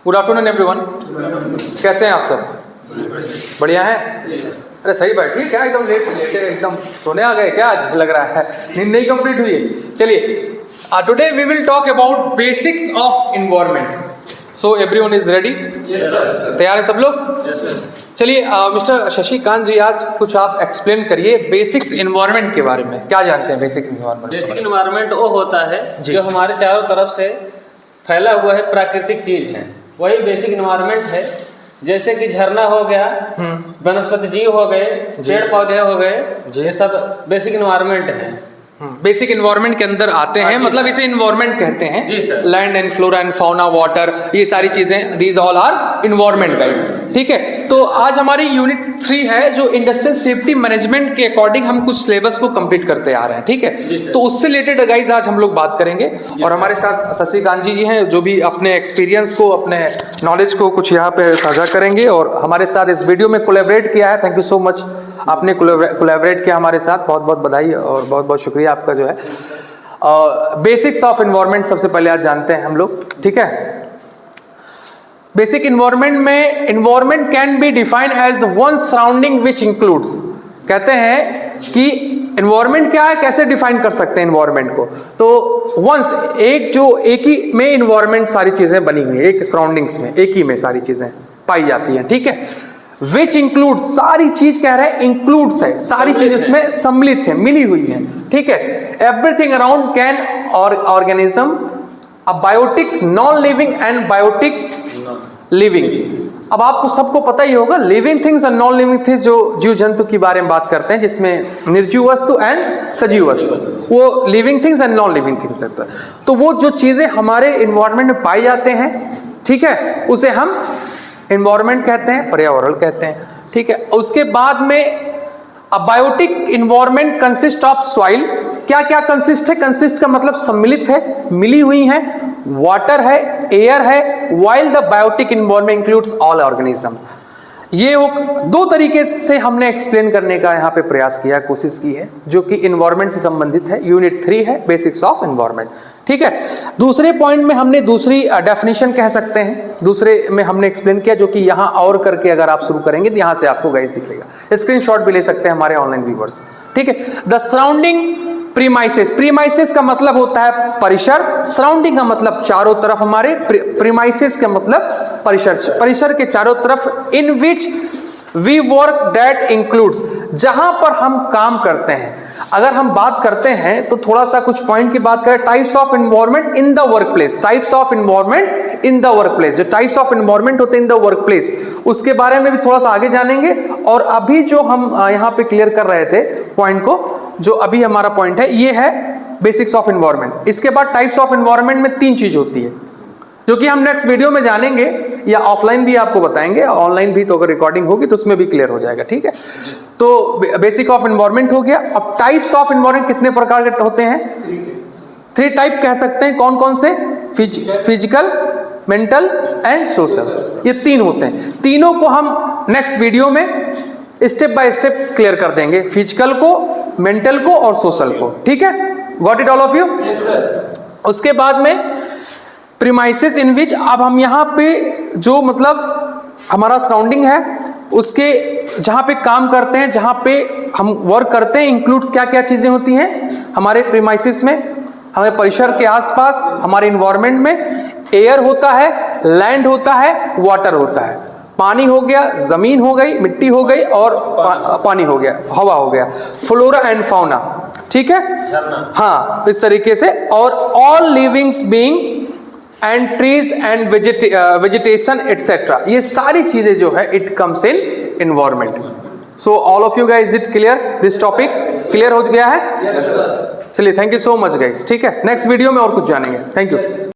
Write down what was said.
Good afternoon everyone. कैसे हैं आप सब? बढ़िया हैं? अरे सही बैठिए, क्या एकदम लेट एकदम सोने आ गए क्या? आज लग रहा है नींद नहीं कंप्लीट हुई है। चलिए, today we will talk about basics of environment. So everyone is ready? तैयार है सब लोग? चलिए, मिस्टर शशिकांत जी, आज कुछ आप एक्सप्लेन करिए बेसिक्स एनवायरनमेंट के बारे में। क्या जानते हैं बेसिक्स एनवायरनमेंट? बेसिक एनवायरनमेंट वो होता है जो हमारे चारों तरफ से फैला हुआ है, प्राकृतिक चीज है, वही बेसिक एनवायरनमेंट है। जैसे कि झरना हो गया, वनस्पति जीव हो गए, पेड़ पौधे हो गए, ये सब बेसिक एनवायरनमेंट है। बेसिक एनवायरनमेंट के अंदर आते हैं, मतलब इसे एनवायरनमेंट कहते हैं। जी sir. Land and flora and fauna, water, ये सारी चीजें, these all are environment guys. ठीक है, तो आज हमारी यूनिट 3 है जो इंडस्ट्रियल सेफ्टी मैनेजमेंट के अकॉर्डिंग हम कुछ सिलेबस को कंप्लीट करते आ रहे हैं। ठीक है, तो उससे रिलेटेड गाइस आज हम लोग बात करेंगे। और हमारे साथ शशिकांत जी हैं जो भी अपने एक्सपीरियंस को, अपने नॉलेज को कुछ यहाँ पे साझा करेंगे और हमारे साथ इस वीडियो में कोलैबोरेट किया है। थैंक यू सो मच, आपने कोलैबोरेट किया हमारे साथ, बहुत बहुत बधाई और बहुत बहुत शुक्रिया आपका जो है। बेसिक्स ऑफ एनवायरनमेंट सबसे पहले आज जानते हैं हम लोग। ठीक है, बेसिक एनवायरनमेंट में environment can be defined as one surrounding which includes. कहते हैं कि एनवायरनमेंट क्या है, कैसे डिफाइन कर सकते हैं एनवायरनमेंट को। तो वंस एक ही में एनवायरनमेंट सारी चीजें बनी हुई है, एक सराउंडिंग्स में, एक ही में सारी चीजें पाई जाती हैं। ठीक है, विच इंक्लूड, सारी चीज कह रहे हैं इंक्लूड्स है, सारी चीज उसमें सम्मिलित है, मिली हुई है। ठीक है, everything around can organism, abiotic, non living and biotic living. अब आपको सबको पता ही होगा लिविंग थिंग्स और नॉन लिविंग थिंग्स, जो जीव जंतु की बारे में बात करते हैं, जिसमें निर्जीव वस्तु एंड सजीव वस्तु, वो living things and non living things है। तो वो जो चीजें हमारे एनवायरनमेंट में पाई जाते हैं, ठीक है, उसे हम एनवायरनमेंट कहते हैं, पर्यावरण कहते हैं। ठीक है, उसके बाद में biotic environment consist of soil. क्या क्या कंसिस्ट है? कंसिस्ट का मतलब सम्मिलित है, मिली हुई है, वाटर है, एयर है, while the biotic environment includes all organisms। ये दो तरीके से हमने एक्सप्लेन करने का यहाँ पे प्रयास किया, कोशिश की है, जो कि एनवायरनमेंट से संबंधित है। यूनिट 3 है बेसिक्स ऑफ एनवायरनमेंट। ठीक है, दूसरे पॉइंट में हमने दूसरी डेफिनेशन कह सकते हैं, दूसरे में हमने एक्सप्लेन किया, जो कि यहाँ और करके अगर आप शुरू करेंगे तो यहाँ से आपको गाइस दिखेगा, स्क्रीनशॉट भी ले सकते हैं हमारे ऑनलाइन व्यूअर्स। ठीक है, द सराउंडिंग प्रीमाइसेस। प्रीमाइसेस का मतलब होता है परिसर, सराउंडिंग का मतलब चारों तरफ हमारे, प्रीमाइसेस का मतलब परिसर, परिसर के चारों तरफ। In which we work that includes, जहां पर हम काम करते हैं। अगर हम बात करते हैं तो थोड़ा सा कुछ पॉइंट की बात करें, types of environment in the work place. Types of environment in the work place, जो टाइप्स ऑफ एनवायरनमेंट होते हैं इन द वर्क प्लेस, उसके बारे में भी थोड़ा सा आगे जानेंगे। और अभी जो हम यहाँ पे क्लियर कर रहे थे पॉइंट को, जो अभी हमारा पॉइंट है, ये है बेसिक्स ऑफ एनवायरनमेंट। इसके बाद टाइप्स ऑफ एनवायरनमेंट में 3 चीज होती है, जो कि हम नेक्स्ट वीडियो में जानेंगे, या ऑफलाइन भी आपको बताएंगे, ऑनलाइन भी तो अगर रिकॉर्डिंग होगी तो उसमें भी क्लियर हो जाएगा। ठीक है, तो बेसिक ऑफ एनवायरनमेंट हो गया। अब टाइप्स ऑफ एनवायरनमेंट कितने प्रकार के होते हैं? 3 टाइप कह सकते हैं। कौन कौन से? फिजिकल, मेंटल एंड सोशल, ये 3 होते हैं। तीनों को हम नेक्स्ट वीडियो में स्टेप बाय स्टेप क्लियर कर देंगे, फिजिकल को, मेंटल को और सोशल को। ठीक है, got it all of you? उसके बाद में प्रीमाइसेस इन विच, अब हम यहाँ पे जो मतलब हमारा सराउंडिंग है, उसके जहाँ पे काम करते हैं, जहाँ पे हम वर्क करते हैं, इंक्लूड्स क्या क्या चीजें होती हैं हमारे प्रीमाइसेस में। हमें परिसर के आसपास, हमारे इन्वायरमेंट में एयर होता है, लैंड होता है, वाटर होता है, पानी हो गया, जमीन हो गई, मिट्टी हो गई, और पानी हो गया, हवा हो गया, फ्लोरा एंड फाउना। ठीक है, हाँ, इस तरीके से। और all livings being and trees and vegetation etcetera, ये सारी चीजें जो है it comes in environment. So all of you guys, it clear? This topic clear हो गया है? चलिए, thank you so much guys. ठीक है, नेक्स्ट वीडियो में और कुछ जानेंगे। Thank you.